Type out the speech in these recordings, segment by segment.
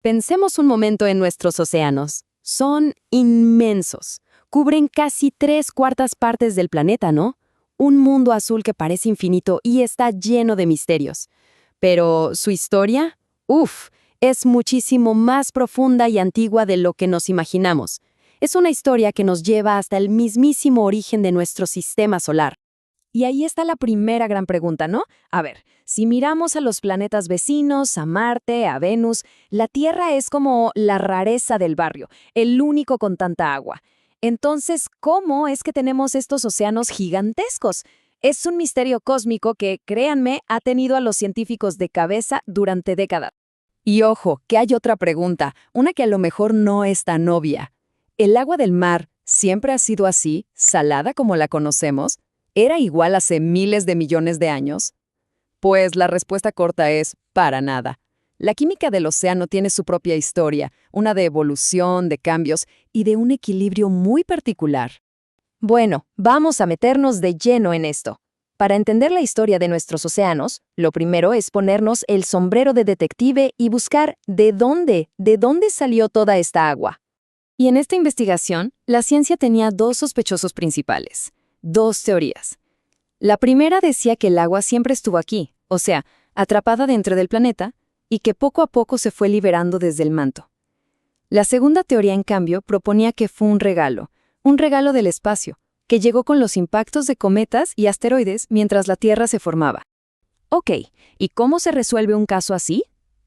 Pensemos un momento en nuestros océanos. Son inmensos. Cubren casi 3/4 del planeta, ¿no? Un mundo azul que parece infinito y está lleno de misterios. Pero su historia, es muchísimo más profunda y antigua de lo que nos imaginamos. Es una historia que nos lleva hasta el mismísimo origen de nuestro sistema solar. Y ahí está la primera gran pregunta, ¿no? A ver, si miramos a los planetas vecinos, a Marte, a Venus, la Tierra es como la rareza del barrio, el único con tanta agua. Entonces, ¿cómo es que tenemos estos océanos gigantescos? Es un misterio cósmico que, créanme, ha tenido a los científicos de cabeza durante décadas. Y ojo, que hay otra pregunta, una que a lo mejor no es tan obvia. ¿El agua del mar siempre ha sido así, salada como la conocemos? ¿Era igual hace miles de millones de años? Pues la respuesta corta es, para nada. La química del océano tiene su propia historia, una de evolución, de cambios y de un equilibrio muy particular. Bueno, vamos a meternos de lleno en esto. Para entender la historia de nuestros océanos, lo primero es ponernos el sombrero de detective y buscar de dónde salió toda esta agua. Y en esta investigación, la ciencia tenía dos sospechosos principales. Dos teorías. La primera decía que el agua siempre estuvo aquí, o sea, atrapada dentro del planeta, y que poco a poco se fue liberando desde el manto. La segunda teoría, en cambio, proponía que fue un regalo del espacio, que llegó con los impactos de cometas y asteroides mientras la Tierra se formaba. Ok, ¿y cómo se resuelve un caso así?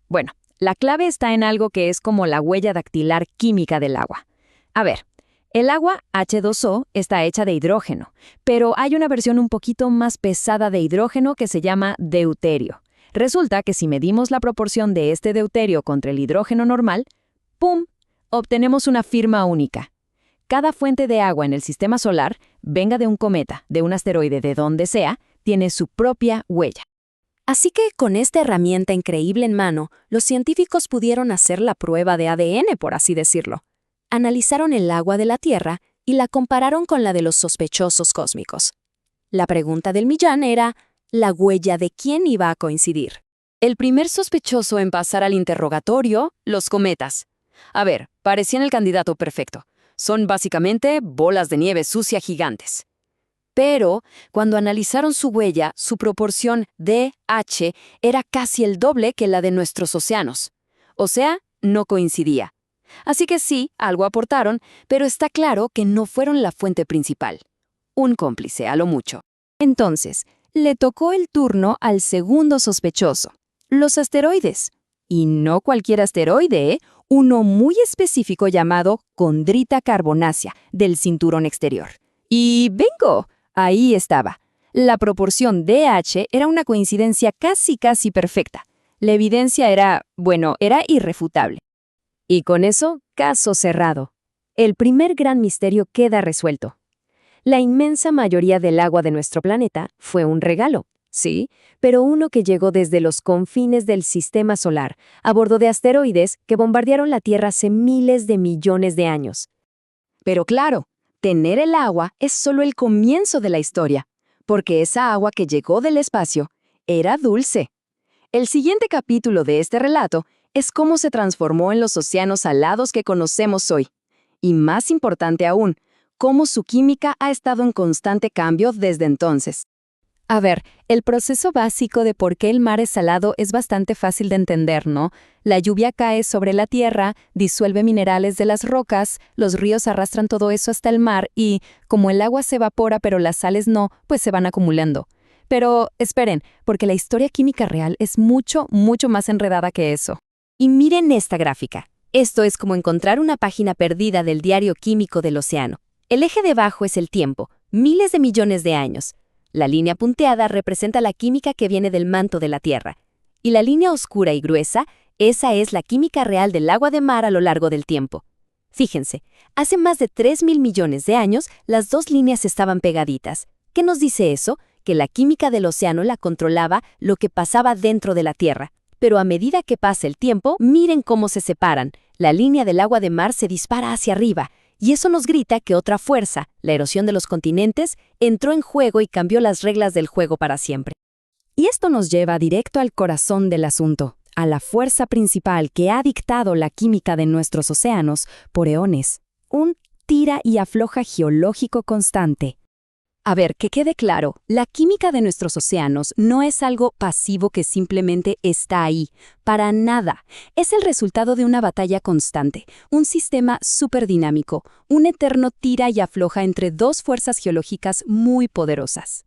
Bueno, la clave está en algo que es como la huella dactilar química del agua. A ver, el agua H2O está hecha de hidrógeno, pero hay una versión un poquito más pesada de hidrógeno que se llama deuterio. Resulta que si medimos la proporción de este deuterio contra el hidrógeno normal, ¡pum!, obtenemos una firma única. Cada fuente de agua en el sistema solar, venga de un cometa, de un asteroide, de donde sea, tiene su propia huella. Así que con esta herramienta increíble en mano, los científicos pudieron hacer la prueba de ADN, por así decirlo. Analizaron el agua de la Tierra y la compararon con la de los sospechosos cósmicos. La pregunta del millón era, ¿la huella de quién iba a coincidir? El primer sospechoso en pasar al interrogatorio, los cometas. A ver, parecían el candidato perfecto. Son básicamente bolas de nieve sucia gigantes. Pero, cuando analizaron su huella, su proporción DH era casi el doble que la de nuestros océanos. O sea, no coincidía. Así que sí, algo aportaron, pero está claro que no fueron la fuente principal. Un cómplice, a lo mucho. Entonces, le tocó el turno al segundo sospechoso, los asteroides. Y no cualquier asteroide, uno muy específico llamado Condrita carbonácea, del cinturón exterior. Y ¡bingo! Ahí estaba. La proporción DH era una coincidencia casi perfecta. La evidencia era irrefutable. Y con eso, caso cerrado. El primer gran misterio queda resuelto. La inmensa mayoría del agua de nuestro planeta fue un regalo, sí, pero uno que llegó desde los confines del sistema solar, a bordo de asteroides que bombardearon la Tierra hace miles de millones de años. Pero claro, tener el agua es solo el comienzo de la historia, porque esa agua que llegó del espacio era dulce. El siguiente capítulo de este relato es cómo se transformó en los océanos salados que conocemos hoy. Y más importante aún, cómo su química ha estado en constante cambio desde entonces. A ver, el proceso básico de por qué el mar es salado es bastante fácil de entender, ¿no? La lluvia cae sobre la tierra, disuelve minerales de las rocas, los ríos arrastran todo eso hasta el mar y, como el agua se evapora pero las sales no, pues se van acumulando. Pero esperen, porque la historia química real es mucho más enredada que eso. Y miren esta gráfica. Esto es como encontrar una página perdida del diario químico del océano. El eje debajo es el tiempo, miles de millones de años. La línea punteada representa la química que viene del manto de la Tierra. Y la línea oscura y gruesa, esa es la química real del agua de mar a lo largo del tiempo. Fíjense, hace más de 3.000 millones de años, las dos líneas estaban pegaditas. ¿Qué nos dice eso? Que la química del océano la controlaba lo que pasaba dentro de la Tierra. Pero a medida que pasa el tiempo, miren cómo se separan. La línea del agua de mar se dispara hacia arriba. Y eso nos grita que otra fuerza, la erosión de los continentes, entró en juego y cambió las reglas del juego para siempre. Y esto nos lleva directo al corazón del asunto, a la fuerza principal que ha dictado la química de nuestros océanos por eones, un tira y afloja geológico constante. A ver, que quede claro, la química de nuestros océanos no es algo pasivo que simplemente está ahí, para nada. Es el resultado de una batalla constante, un sistema superdinámico, un eterno tira y afloja entre dos fuerzas geológicas muy poderosas.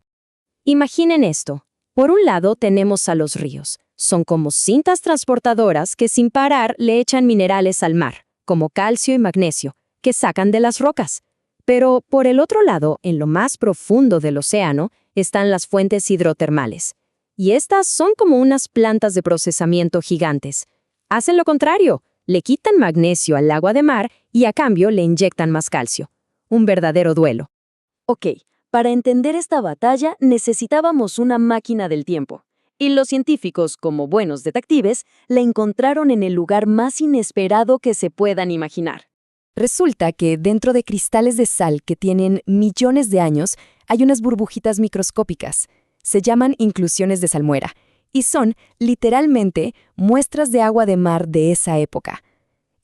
Imaginen esto. Por un lado tenemos a los ríos. Son como cintas transportadoras que sin parar le echan minerales al mar, como calcio y magnesio, que sacan de las rocas. Pero por el otro lado, en lo más profundo del océano, están las fuentes hidrotermales. Y estas son como unas plantas de procesamiento gigantes. Hacen lo contrario, le quitan magnesio al agua de mar y a cambio le inyectan más calcio. Un verdadero duelo. Ok, para entender esta batalla necesitábamos una máquina del tiempo. Y los científicos, como buenos detectives, la encontraron en el lugar más inesperado que se puedan imaginar. Resulta que dentro de cristales de sal que tienen millones de años hay unas burbujitas microscópicas. Se llaman inclusiones de salmuera y son, literalmente, muestras de agua de mar de esa época.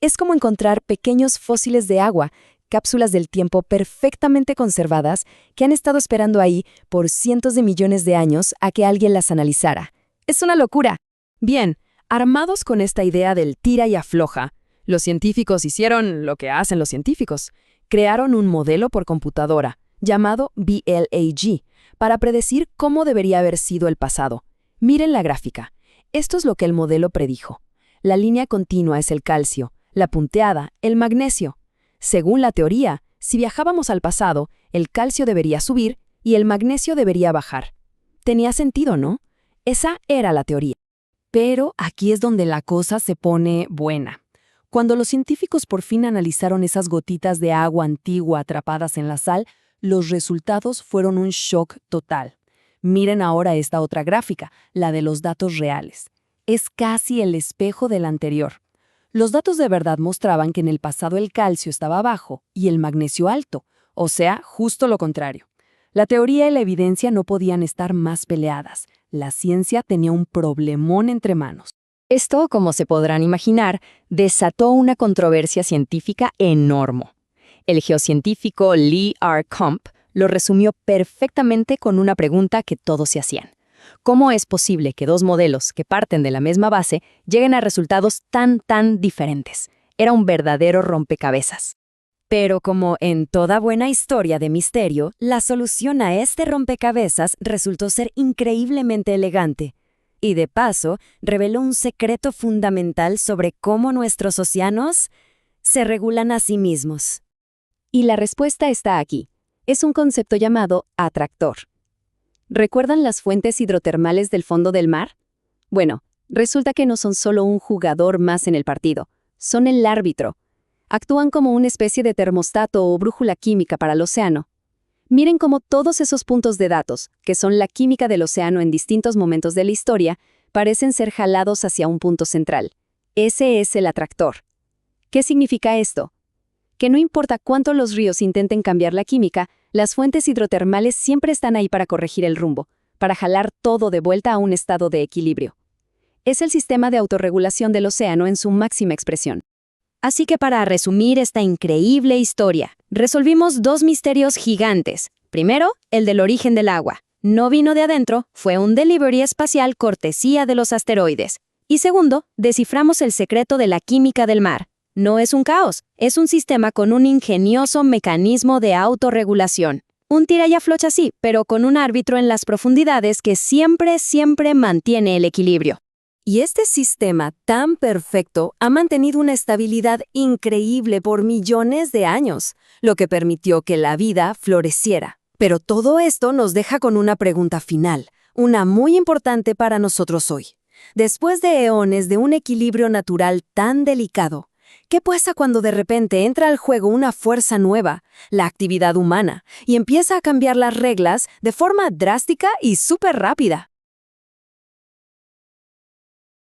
Es como encontrar pequeños fósiles de agua, cápsulas del tiempo perfectamente conservadas que han estado esperando ahí por cientos de millones de años a que alguien las analizara. ¡Es una locura! Bien, armados con esta idea del tira y afloja, los científicos hicieron lo que hacen los científicos. Crearon un modelo por computadora, llamado BLAG, para predecir cómo debería haber sido el pasado. Miren la gráfica. Esto es lo que el modelo predijo. La línea continua es el calcio, la punteada, el magnesio. Según la teoría, si viajábamos al pasado, el calcio debería subir y el magnesio debería bajar. Tenía sentido, ¿no? Esa era la teoría. Pero aquí es donde la cosa se pone buena. Cuando los científicos por fin analizaron esas gotitas de agua antigua atrapadas en la sal, los resultados fueron un shock total. Miren ahora esta otra gráfica, la de los datos reales. Es casi el espejo del anterior. Los datos de verdad mostraban que en el pasado el calcio estaba bajo y el magnesio alto, o sea, justo lo contrario. La teoría y la evidencia no podían estar más peleadas. La ciencia tenía un problemón entre manos. Esto, como se podrán imaginar, desató una controversia científica enorme. El geocientífico Lee R. Kump lo resumió perfectamente con una pregunta que todos se hacían. ¿Cómo es posible que dos modelos que parten de la misma base lleguen a resultados tan diferentes? Era un verdadero rompecabezas. Pero como en toda buena historia de misterio, la solución a este rompecabezas resultó ser increíblemente elegante. Y de paso, reveló un secreto fundamental sobre cómo nuestros océanos se regulan a sí mismos. Y la respuesta está aquí. Es un concepto llamado atractor. ¿Recuerdan las fuentes hidrotermales del fondo del mar? Bueno, resulta que no son solo un jugador más en el partido, son el árbitro. Actúan como una especie de termostato o brújula química para el océano. Miren cómo todos esos puntos de datos, que son la química del océano en distintos momentos de la historia, parecen ser jalados hacia un punto central. Ese es el atractor. ¿Qué significa esto? Que no importa cuánto los ríos intenten cambiar la química, las fuentes hidrotermales siempre están ahí para corregir el rumbo, para jalar todo de vuelta a un estado de equilibrio. Es el sistema de autorregulación del océano en su máxima expresión. Así que para resumir esta increíble historia, resolvimos dos misterios gigantes. Primero, el del origen del agua. No vino de adentro, fue un delivery espacial cortesía de los asteroides. Y segundo, desciframos el secreto de la química del mar. No es un caos, es un sistema con un ingenioso mecanismo de autorregulación. Un tira y aflocha sí, pero con un árbitro en las profundidades que siempre mantiene el equilibrio. Y este sistema tan perfecto ha mantenido una estabilidad increíble por millones de años, lo que permitió que la vida floreciera. Pero todo esto nos deja con una pregunta final, una muy importante para nosotros hoy. Después de eones de un equilibrio natural tan delicado, ¿qué pasa cuando de repente entra al juego una fuerza nueva, la actividad humana, y empieza a cambiar las reglas de forma drástica y súper rápida?